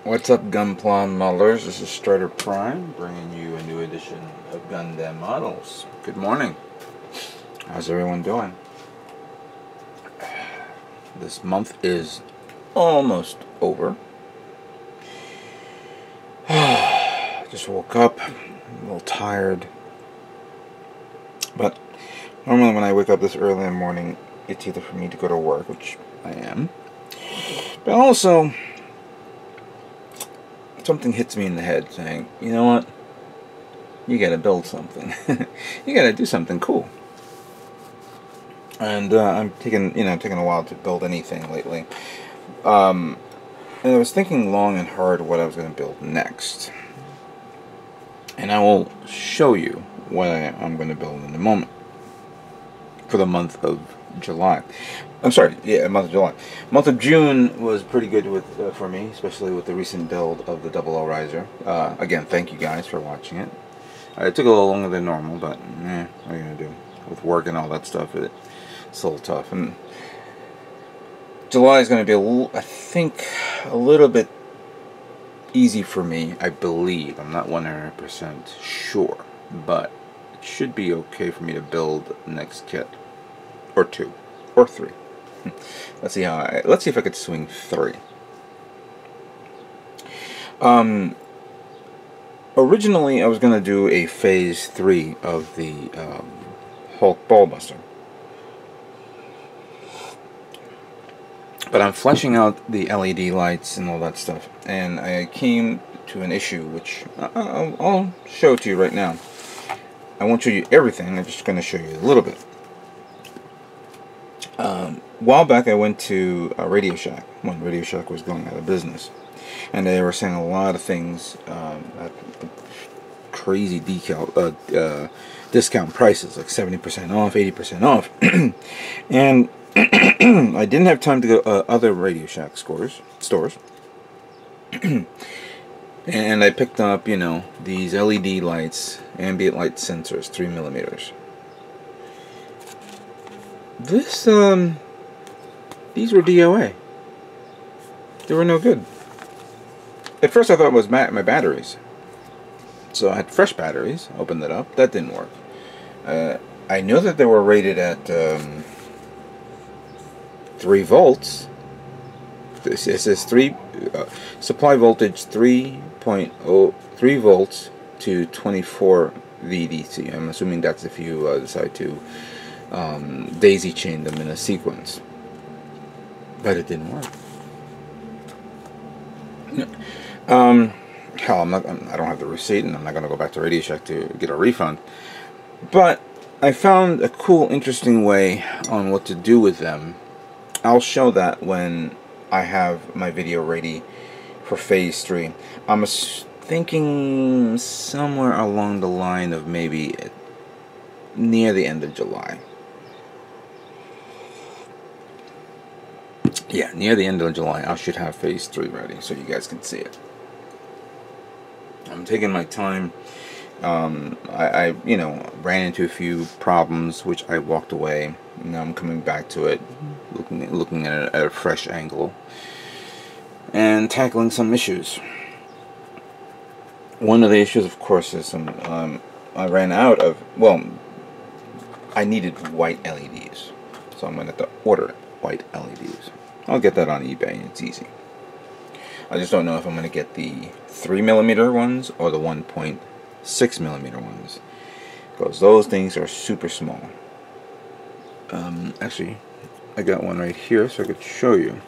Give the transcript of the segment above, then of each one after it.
What's up, GundamModels? This is Strider Prime, bringing you a new edition of GundamModels. Good morning. How's everyone doing? This month is almost over. Just woke up, a little tired. But normally when I wake up this early in the morning, it's either for me to go to work, which I am, but also something hits me in the head saying, you know what, you gotta build something. You gotta do something cool. And I'm taking a while to build anything lately. And I was thinking long and hard what I was going to build next. And I will show you what I'm going to build in a moment. For the month of July. I'm sorry, yeah, month of July. Month of June was pretty good for me, especially with the recent build of the Double O Riser. Again, thank you guys for watching it. It took a little longer than normal, but what are you going to do? With work and all that stuff, it's a little tough. And July is going to be, I think, a little bit easy for me, I believe. I'm not 100% sure, but it should be okay for me to build the next kit. Or 2. Or 3. Let's see if I could swing 3. Originally, I was going to do a phase 3 of the Hulk Ballbuster. But I'm fleshing out the LED lights and all that stuff, and I came to an issue which I'll show it to you right now. I won't show you everything, I'm just going to show you a little bit. A while back I went to Radio Shack when Radio Shack was going out of business, and they were saying a lot of things at crazy discount prices, like 70% off, 80% off. And I didn't have time to go other Radio Shack stores. And I picked up, these LED lights, ambient light sensors, 3mm. These were DOA. They were no good. At first I thought it was my batteries. So I had fresh batteries, opened it up, that didn't work. I know that they were rated at 3 volts. It says supply voltage 3 volts to 24 VDC. I'm assuming that's if you decide to daisy chain them in a sequence. But it didn't work. Hell, I don't have the receipt, and I'm not going to go back to Radio Shack to get a refund. But I found a cool, interesting way on what to do with them. I'll show that when I have my video ready for phase 3. I'm thinking somewhere along the line of maybe near the end of July. Yeah, near the end of July I should have phase 3 ready so you guys can see it. I'm taking my time. I ran into a few problems which I walked away. Now I'm coming back to it, looking at it at a fresh angle and tackling some issues. One of the issues, of course, is I ran out of, I needed white LEDs, so I'm going to have to order white LEDs. I'll get that on eBay. It's easy. I just don't know if I'm going to get the 3mm ones or the 1.6mm ones, because those things are super small. Actually, I got one right here so I could show you.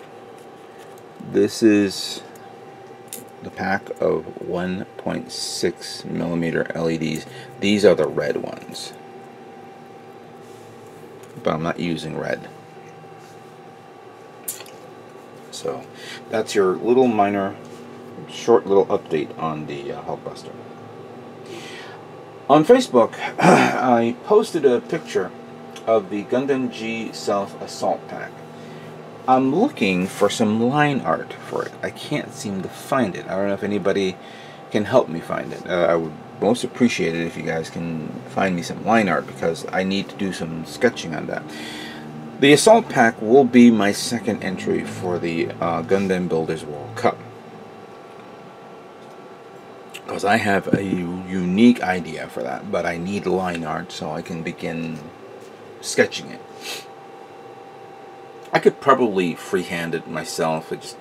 This is the pack of 1.6mm LEDs. These are the red ones, but I'm not using red. So that's your little short little update on the Hulkbuster. On Facebook, I posted a picture of the Gundam G Self Assault Pack. I'm looking for some line art for it. I can't seem to find it. I don't know if anybody can help me find it. I would most appreciate it if you guys can find me some line art, because I need to do some sketching on that. The Assault Pack will be my second entry for the Gundam Builders World Cup. Because I have a unique idea for that, but I need line art so I can begin sketching it. I could probably freehand it myself. I just,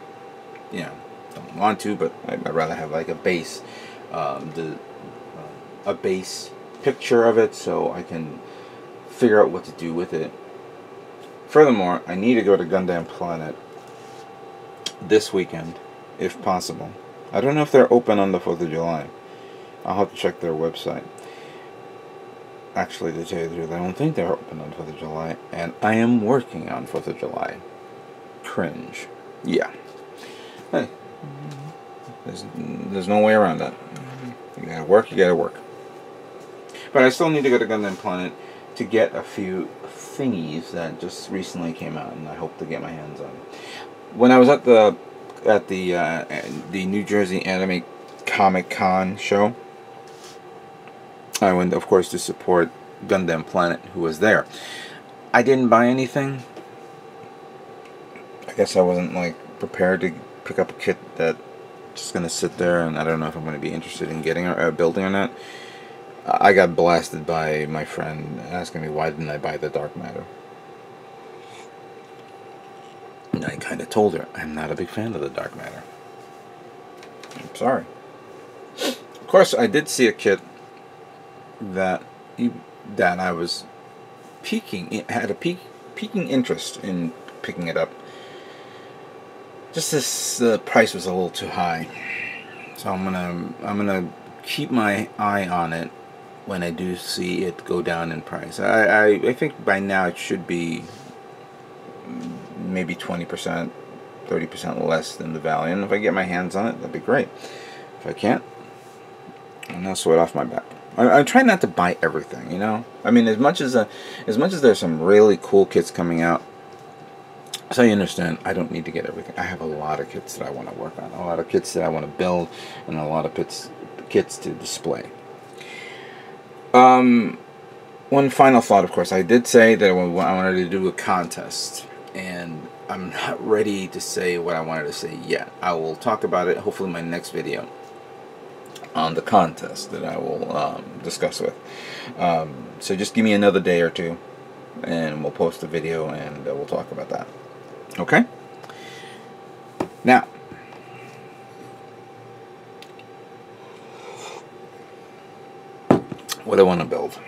you know, don't want to, but I'd rather have like a base, a base picture of it so I can figure out what to do with it. Furthermore, I need to go to Gundam Planet this weekend, if possible. I don't know if they're open on the 4th of July. I'll have to check their website. Actually, to tell you the truth, I don't think they're open on 4th of July, and I am working on 4th of July. Cringe. Yeah. Hey, there's no way around that. You gotta work, you gotta work. But I still need to go to Gundam Planet to get a few thingies that just recently came out, and I hope to get my hands on. When I was at the New Jersey Anime Comic Con show, I went, of course, to support Gundam Planet, who was there. I didn't buy anything. I guess I wasn't like prepared to pick up a kit that just gonna sit there, and I don't know if I'm gonna be interested in getting or building or not. I got blasted by my friend asking me why didn't I buy the Dark Matter. And I kind of told her I'm not a big fan of the Dark Matter. I'm sorry. Of course, I did see a kit that I was had a peaking interest in picking it up. Just this price was a little too high, so I'm gonna keep my eye on it when I do see it go down in price. I think by now it should be maybe 20%, 30% less than the value, and if I get my hands on it, that'd be great. If I can't, I'm gonna sweat off my back. I'm trying not to buy everything, you know. I mean, as much as there's some really cool kits coming out, so you understand, I don't need to get everything. I have a lot of kits that I want to work on, a lot of kits that I want to build, and a lot of kits to display. One final thought, of course, I did say that I wanted to do a contest, and I'm not ready to say what I wanted to say yet. I will talk about it, hopefully in my next video, on the contest that I will discuss with. So just give me another day or two, and we'll post a video, and we'll talk about that. Okay? Now, what I want to build.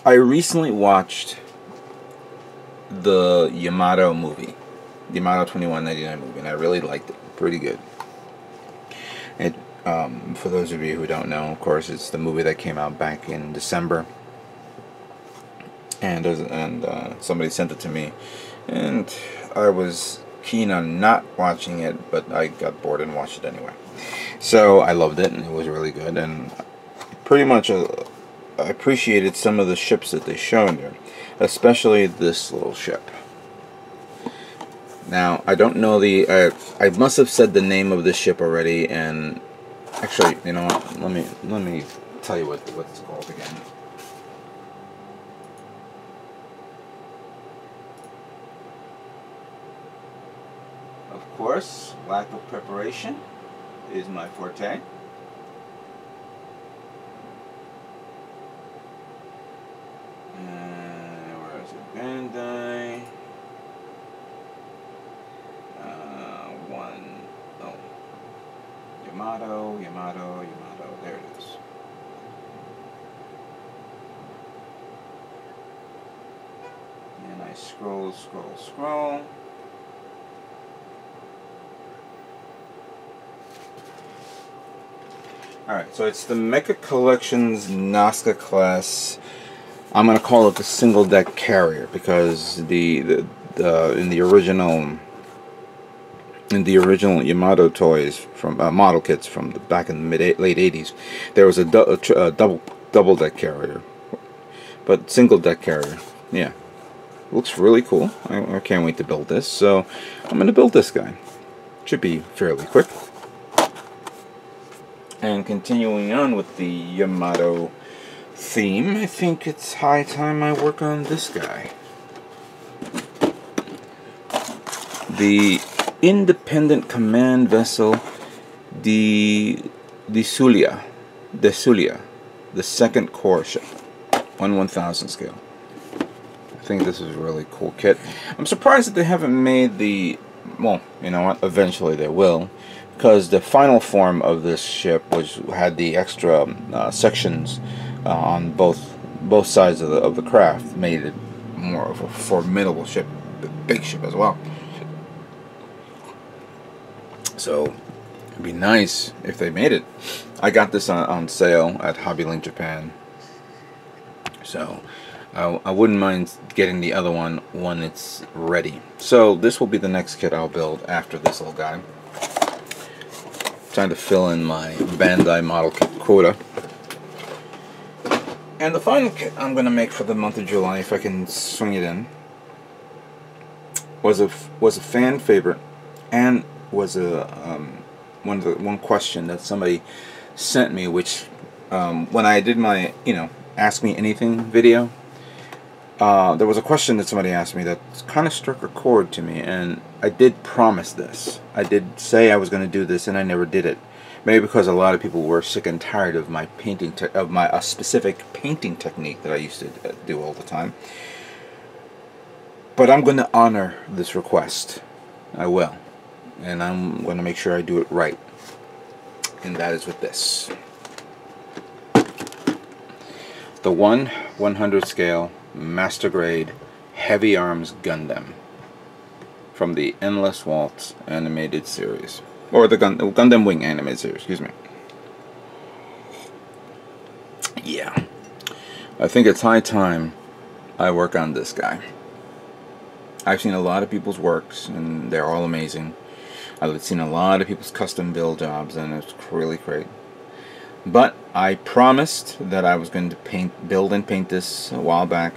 I recently watched the Yamato movie, the Yamato 2199 movie, and I really liked it. Pretty good. It, for those of you who don't know, of course, it's the movie that came out back in December, and somebody sent it to me, and I was keen on not watching it, but I got bored and watched it anyway. So I loved it, and it was really good, and pretty much I appreciated some of the ships that they showed there, especially this little ship. Now, I don't know I must have said the name of this ship already, and actually, you know what, let me tell you what it's called again. Of course, lack of preparation is my forte. Where is it? Bandai. Yamato. There it is. And I scroll. Alright, so it's the Mecha Collections Nazca class. I'm going to call it the single deck carrier because in the original Yamato toys from model kits from back in the late 80s, there was a double deck carrier, but single deck carrier. Yeah, looks really cool. I can't wait to build this. So I'm going to build this guy. Should be fairly quick. And continuing on with the Yamato theme, I think it's high time I work on this guy. The Independent Command Vessel the Zulia, the second core ship, 1/1000 scale. I think this is a really cool kit. I'm surprised that they haven't made the, well, you know what, eventually they will, because the final form of this ship had the extra sections on both sides of the craft, made it more of a formidable ship, a big ship as well. So it'd be nice if they made it. I got this on sale at HobbyLink Japan, so I wouldn't mind getting the other one when it's ready. So this will be the next kit I'll build after this little guy. Trying to fill in my Bandai model kit quota. And the final kit I'm going to make for the month of July, if I can swing it in, was a fan favorite, and was a one question that somebody sent me, which when I did my Ask Me Anything video, there was a question that somebody asked me that kind of struck a chord to me, and I did promise this. I did say I was going to do this, and I never did it. Maybe because a lot of people were sick and tired of my painting a specific painting technique that I used to do all the time. But I'm going to honor this request. I will, and I'm going to make sure I do it right. And that is with this. The 1/100 scale Master Grade Heavy Arms Gundam from the Endless Waltz animated series, or the Gundam Wing animated series, excuse me. Yeah, I think it's high time I work on this guy. I've seen a lot of people's works, and they're all amazing. I've seen a lot of people's custom build jobs, and it's really great. But I promised that I was going to build and paint this a while back,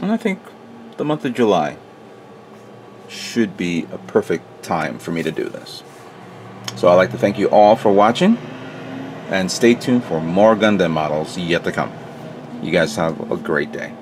and I think the month of July should be a perfect time for me to do this. So I'd like to thank you all for watching, and stay tuned for more Gundam models yet to come. You guys have a great day.